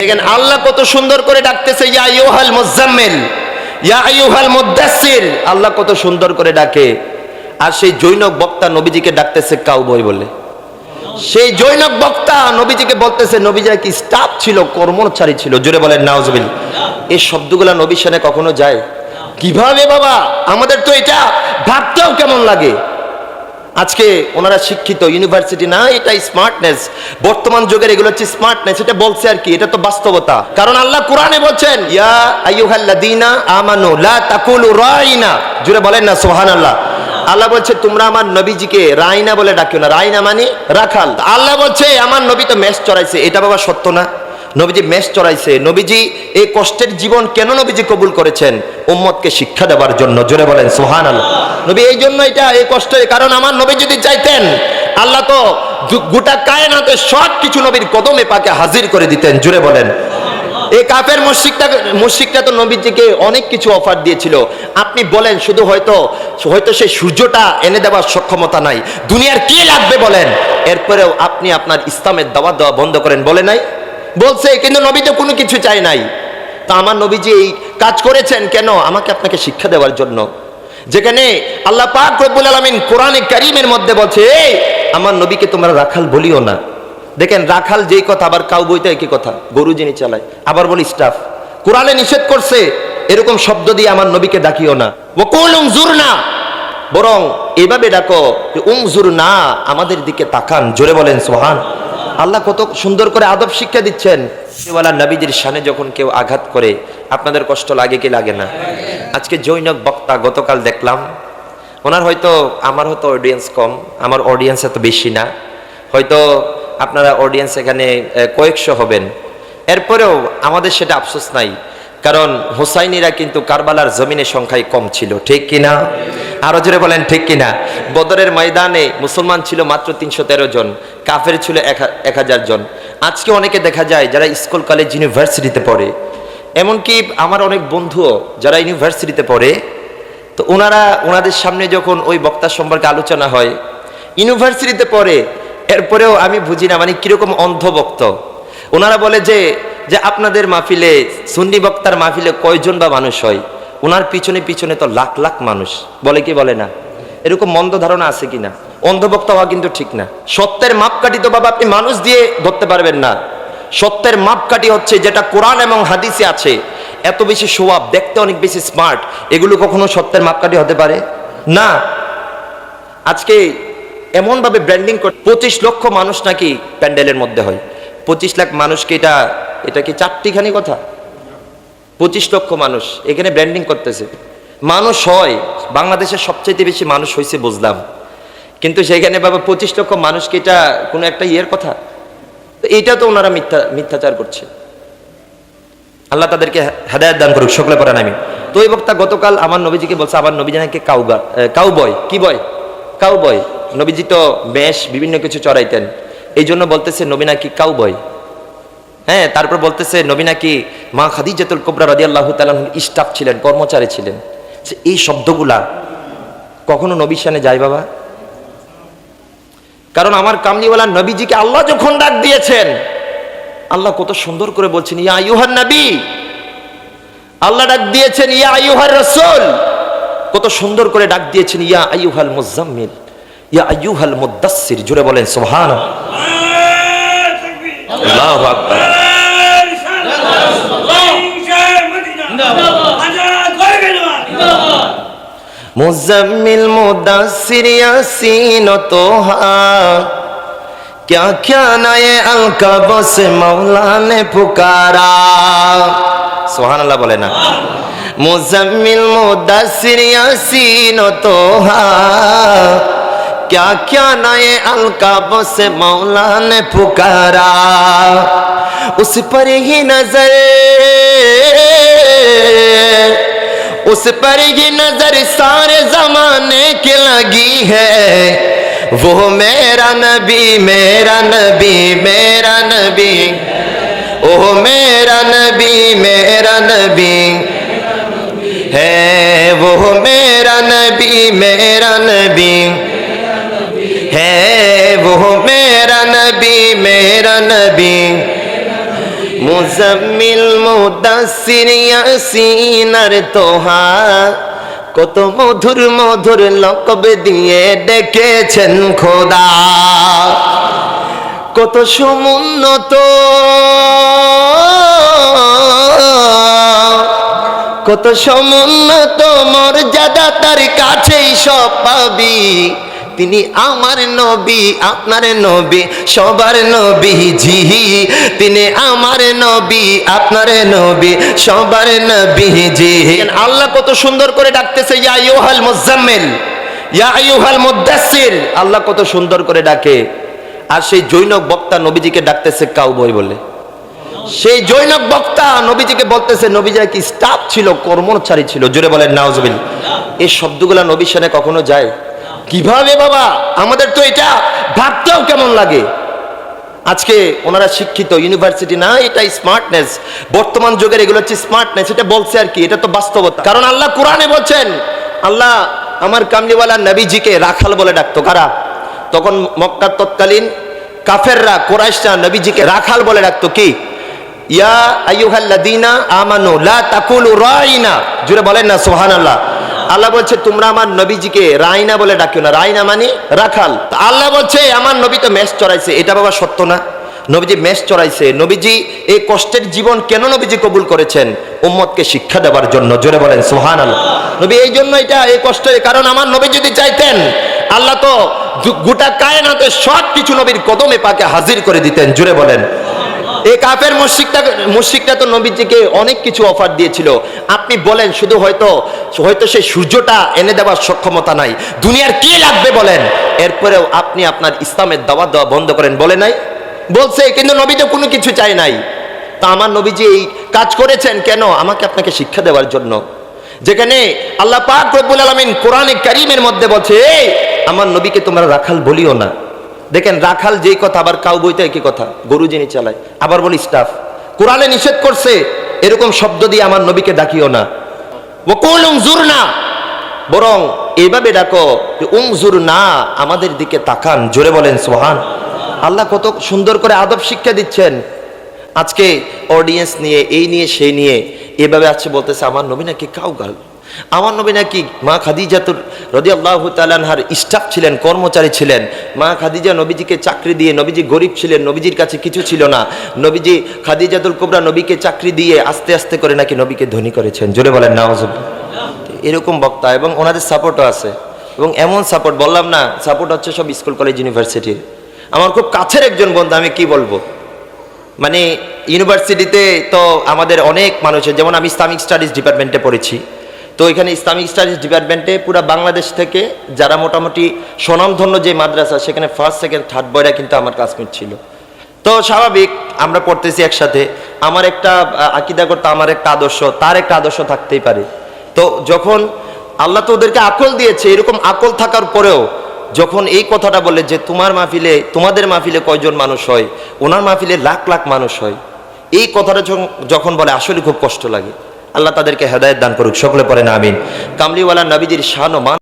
দেখেন আল্লাহ কত সুন্দর করে ডাকতেছে, ইয়া আইয়ুহাল মুজাম্মিল, ইয়া আইয়ুহাল মুদ্দাসসির। আল্লাহ কত সুন্দর করে ডাকে। আর সেই জৈনক বক্তা নবীজিকে ডাকতেছে কাউবয় বলে। সেই জৈনক বক্তা নবীজিকে বলতেছে, নবীজি কি স্টাফ ছিল, কর্মচারী ছিল। জোরে বলেন নাউজুবিল্লাহ। এই শব্দগুলা নবীর সামনে কখনো যায়? কিভাবে বাবা, আমাদের তো এটা ভাবতেও কেমন লাগে। আজকে ওনারা শিক্ষিত, ইউনিভার্সিটি না, এটা স্মার্টনেস। বর্তমান যুগের এগুলো হচ্ছে স্মার্টনেস। এটা বলছে আর কি, এটা তো বাস্তবতা। কারণ আল্লাহ কোরআনে বলছেন, ইয়া আইয়ুহাল্লাযীনা আমানু লা তাকুলু রাইনা। জোরে বলেন না সুবহানাল্লাহ। আল্লাহ বলছে তোমরা আমার নবীজিকে রাইনা বলে ডাকিও না। রাইনা মানে রাখাল। আল্লাহ বলছে আমার নবী তো মেষ চড়াইছে। এটা বাবা সত্য না? নবীজি মেষ চড়াইছে। নবীজি এই কষ্টের জীবন কেন নবীজি কবুল করেছেন? উম্মতকে শিক্ষা দেওয়ার জন্য। জোরে বলেন সুবহানাল্লাহ। নবী এই জন্য এটা এই কষ্টের, কারণ আমার নবী যদি চাইতেন আল্লাহ তো গোটা কায়নাতে সব কিছু নবীর কদমে পাকে হাজির করে দিতেন। জোরে বলেন। এই কাফের মুশরিকটা তো নবীজিকে অনেক কিছু অফার দিয়েছিল। আপনি বলেন শুধু হয়তো সেই সূর্যটা এনে দেওয়ার সক্ষমতা নাই, দুনিয়ার কি লাগবে বলেন। এরপরেও আপনি আপনার ইসলামের দাওয়াত দেওয়া বন্ধ করেন, বলে নাই? বলছে, কিন্তু নবী তো কোনো কিছু চাই নাই। তা আমার নবীজি এই কাজ করেছেন কেন? আমাকে আপনাকে শিক্ষা দেওয়ার জন্য। যেখানে আল্লাহ পাক রব্বুল আলামিন কোরআনে কারীমের মধ্যে বলছে, আমার নবীকে তোমরা রাখাল বলিও না। দেখেন রাখাল যেই কথা, আবার কাউবইতে একই কথা, গরু যিনি চালায়, আবার বলি স্টাফ। কোরআনে নিষেধ করছে এরকম শব্দ দিয়ে আমার নবীকে ডাকিও না। ওয়াকুল উনজুরনা, বরং এভাবে ডাকো যে উনজুরনা, আমাদের দিকে তাকান। জোরে বলেন সুবহান। আল্লাহ কত সুন্দর করে আদব শিক্ষা দিচ্ছেন। ওয়ালা নবীজির শানে যখন কেউ আঘাত করে আপনাদের কষ্ট লাগে কি লাগে না? আজকে জৈনক বক্তা গতকাল দেখলাম, ওনার হয়তো, আমার হয়তো অডিয়েন্স কম, আমার অডিয়েন্স এত বেশি না, হয়তো আপনারা অডিয়েন্স এখানে কয়েকশো হবেন। এরপরেও আমাদের সেটা আফসোস নাই, কারণ হোসাইনিরা কিন্তু কারবালার জমিনের সংখ্যায় কম ছিল, ঠিক কিনা? আরো জোরে বলেন ঠিক কিনা? বদরের ময়দানে মুসলমান ছিল মাত্র 313 জন, কাফের ছিল 1000 জন। আজকে অনেকে দেখা যায় যারা স্কুল কলেজ ইউনিভার্সিটিতে পড়ে, এমনকি আমার অনেক বন্ধুও যারা ইউনিভার্সিটিতে পড়ে, তো ওনাদের সামনে যখন ওই বক্তা সম্পর্কে আলোচনা হয়, ইউনিভার্সিটিতে পড়ে, এরপরেও আমি বুঝি না মানে কিরকম অন্ধভক্ত। ওনারা বলে যে আপনাদের মাহফিলে, সুন্নি বক্তার মাহফিলে কয়জন বা মানুষ হয়? ওনার পিছনে পিছনে তো লাখ লাখ মানুষ। বলে কি বলে না? এরকম মন্দ ধারণা আছে কিনা? অন্ধভক্ত হওয়া কিন্তু ঠিক না। সত্যের মাপকাঠি তো বাবা আপনি মানুষ দিয়ে ধরতে পারবেন না। সত্যের মাপকাঠি হচ্ছে যেটা কোরআন এবং হাদিসে আছে। এত বেশি সোয়াব, দেখতে অনেক বেশি স্মার্ট, এগুলো কখনো সত্যের মাপকাঠি হতে পারে না। আজকে এমন ভাবে ব্র্যান্ডিং করে 25 লক্ষ মানুষ নাকি প্যান্ডেলের মধ্যে হয়। 25 লাখ মানুষকে এটা কি চারটিখানি কথা? 25 লক্ষ মানুষ এখানে ব্র্যান্ডিং করতেছে। মানুষ হয় বাংলাদেশের সবচেয়ে বেশি মানুষ হয়েছে বুঝলাম, কিন্তু সেখানে বাবা 25 লক্ষ মানুষকে এটা কোনো একটা ইয়ের কথা? এইটা তো ওনারা মিথ্যাচার করছে। আল্লাহ তাদেরকে হেদায়েত দান করুক, সকলে পড়েন আমিন। তো এই বক্তা গতকাল আমার নবীজিকে বলছে, আমার নবীজি নাকি কাউবয়। কি বয়? কাউবয়। নবীজি তো বেশ বিভিন্ন কিছু চড়াইতেন, এই জন্য বলতেছে নবী নাকি কাউবয়। হ্যাঁ, তারপর বলতেছে নবী নাকি মা খাদিজাতুল কুবরা রাদিয়াল্লাহু তাআলা স্টাফ ছিলেন, কর্মচারী ছিলেন। এই শব্দগুলা কখনো নবীর শানে যায় বাবা? কারণ আমার কামলিওয়ালা নবীজিকে আল্লাহ যখন ডাক দিয়েছেন, আল্লাহ কত সুন্দর করে বলছেন ইয়া আইয়ুহান নবী। আল্লাহ ডাক দিয়েছেন ইয়া আইয়ুহার রাসূল, কত সুন্দর করে ডাক দিয়েছেন ইয়া আইয়ুহাল মুজাম্মিল, ইয়া আইয়ুহাল মুদ্দাসসির। জোরে বলেন সুবহানাল্লাহ। আল্লাহু আকবার। मुज़म्मिल मुद्दस्सिर यासीन तोहा, क्या क्या नए अलक़ाबों से मौला ने पुकारा। सुभान अल्लाह बोले ना। मुज़म्मिल मुद्दस्सिर यासीन तोहा, क्या क्या नए अलक़ाबों से मौला ने पुकारा। उस पर ही नजर, उस पर ही नजर सारे जमाने की लगी है। वो मेरा नबी, मेरा नबी, मेरा नबी, ओ मेरा नबी, मेरा नबी है। वो मेरा नबी, मेरा नबी है। वो मेरा नबी, मेरा नबी। মুজাম্মিল মুদাসসির ইয়াসিন আর তোহা কত মধুর মধুর লকব দিয়ে ডেকেছেন খোদা কত সমুন্নত কত সমুন্নত মর্যাদা তার কাছেই সব পাবি তিনি আমার নবী আপনার নবী সবার নবীজি তিনি আমার নবী আপনার নবী সবার নবীজি আল্লাহ কত সুন্দর করে ডাকতেছে ইয়া আইয়ুহাল মুজাম্মিল ইয়া আইয়ুহাল মুদাসসির আল্লাহ কত সুন্দর করে ডাকে আর সেই জৈনক বক্তা নবীজিকে ডাকতেছে কাউবয় বলে সেই জৈনক বক্তা নবীজিকে বলতেছে নবীজি কি স্টাফ ছিল কর্মচারী ছিল জোরে বলেন নাউজুবিল্লাহ এই শব্দগুলা নবীর সামনে কখনো যায় কিভাবে বাবা আমাদের তো এটা ভাবতেও কেমন লাগে আজকে ওনারা শিক্ষিত ইউনিভার্সিটি না এটা স্মার্টনেস বর্তমান যুগের এগুলো হচ্ছে স্মার্টনেস এটা বলছে আর কি এটা তো বাস্তবতা কারণ আল্লাহ কোরআনে বলছেন আল্লাহ আমার কামলিওয়ালা নবীজিকে রাখাল বলে ডাকতো কারা তখন মক্কার তৎকালীন কাফেররা কুরাইশরা নবীজিকে রাখাল বলে ডাকতো কি ইয়া আইয়ুহাল্লাযীনা আমানু লা তাকুলু রাইনা জোরে বলেন না সুবহানাল্লাহ আল্লাহ বলছে তোমরা আমার নবীজিকে রাইনা বলে ডাকিও না রাইনা মানে রাখাল আল্লাহ বলছে আমার নবী তো মেষ চড়াইছে এটা বাবা সত্য না নবীজি মেষ চড়াইছে নবীজি এই কষ্টের জীবন কেন নবীজি কবুল করেছেন উম্মতকে শিক্ষা দেওয়ার জন্য জোরে বলেন সুবহানাল্লাহ নবী এই জন্য এটা এই কষ্টের কারণ আমার নবী যদি চাইতেন আল্লাহ তো গোটা কায়নাতে সব কিছু নবীর কদমে পাকে হাজির করে দিতেন জোরে বলেন এই কাফের মুশরিকটা তো নবীজিকে অনেক কিছু অফার দিয়েছিল আপনি বলেন শুধু হয়তো সেই সূর্যটা এনে দেওয়ার সক্ষমতা নাই দুনিয়ার কি লাগবে বলেন এরপরেও আপনি আপনার ইসলামের দাওয়াত দেওয়া বন্ধ করেন বলে নাই বলছে কিন্তু নবী তো কোনো কিছু চাই নাই তা আমার নবীজি এই কাজ করেছেন কেন আমাকে আপনাকে শিক্ষা দেওয়ার জন্য যেখানে আল্লাহ পাক রব্বুল আলামিন কোরআনে কারীমের মধ্যে বলছে আমার নবীকে তোমরা রাখাল বলিও না দেখেন রাখাল যেই কথা আবার কাউবইতে একই কথা গরু যিনি চালায় আবার বলি স্টাফ কোরআনে নিষেধ করছে এরকম শব্দ দিয়ে আমার নবীকে ডাকিও না ওয়াকুল উনজুরনা বরং এইভাবে ডাকো উনজুরনা আমাদের দিকে তাকান জোরে বলেন সুবহান আল্লাহ কত সুন্দর করে আদব শিক্ষা দিচ্ছেন আজকে অডিয়েন্স নিয়ে এই নিয়ে সেই নিয়ে এভাবে আছে বলতেছে আমার নবী নাকি কাউগাল আমার নবী নাকি মা খাদিজাতুর রাদিয়াল্লাহু তাআলা আনহার স্টাফ ছিলেন কর্মচারী ছিলেন মা খাদিজা নবীজিকে চাকরি দিয়ে নবীজি গরিব ছিলেন নবীজির কাছে কিছু ছিল না নবীজি খাদিজাতুল কুবরা নবীকে চাকরি দিয়ে আস্তে আস্তে করে নাকি নবীকে ধনী করেছেন জোরে বলেন নাউজুবিল্লাহ এরকম বক্তা এবং ওনাদের সাপোর্টও আছে এবং এমন সাপোর্ট বললাম না সাপোর্ট হচ্ছে সব স্কুল কলেজ ইউনিভার্সিটির আমার খুব কাছের একজন বন্ধু আমি কি বলবো মানে ইউনিভার্সিটিতে তো আমাদের অনেক মানুষের যেমন আমি ইসলামিক স্টাডিজ ডিপার্টমেন্টে পড়েছি তো এখানে ইসলামিক স্টাডিজ ডিপার্টমেন্টে পুরো বাংলাদেশ থেকে যারা মোটামুটি স্বনামধন্য যে মাদ্রাসা সেখানে ফার্স্ট সেকেন্ড থার্ড বয়রা কিন্তু আমার ক্লাসমেট ছিল তো স্বাভাবিক আমরা পড়তেছি একসাথে আমার একটা আকীদাগত আমার একটা আদর্শ তার একটা আদর্শ থাকতেই পারে তো যখন আল্লাহ তো ওদেরকে আকল দিয়েছে এরকম আকল থাকার পরেও যখন এই কথাটা বলে যে তোমাদের মাহফিলে কয়জন মানুষ হয় ওনার মাহফিলে লাখ লাখ মানুষ হয় এই কথাটা যখন বলে আসলে খুব কষ্ট লাগে আল্লাহ তাদেরকে হেদায়েত দান করুক সকলে পড়েন আমিন কামলিওয়ালা নবীজির শান ও মান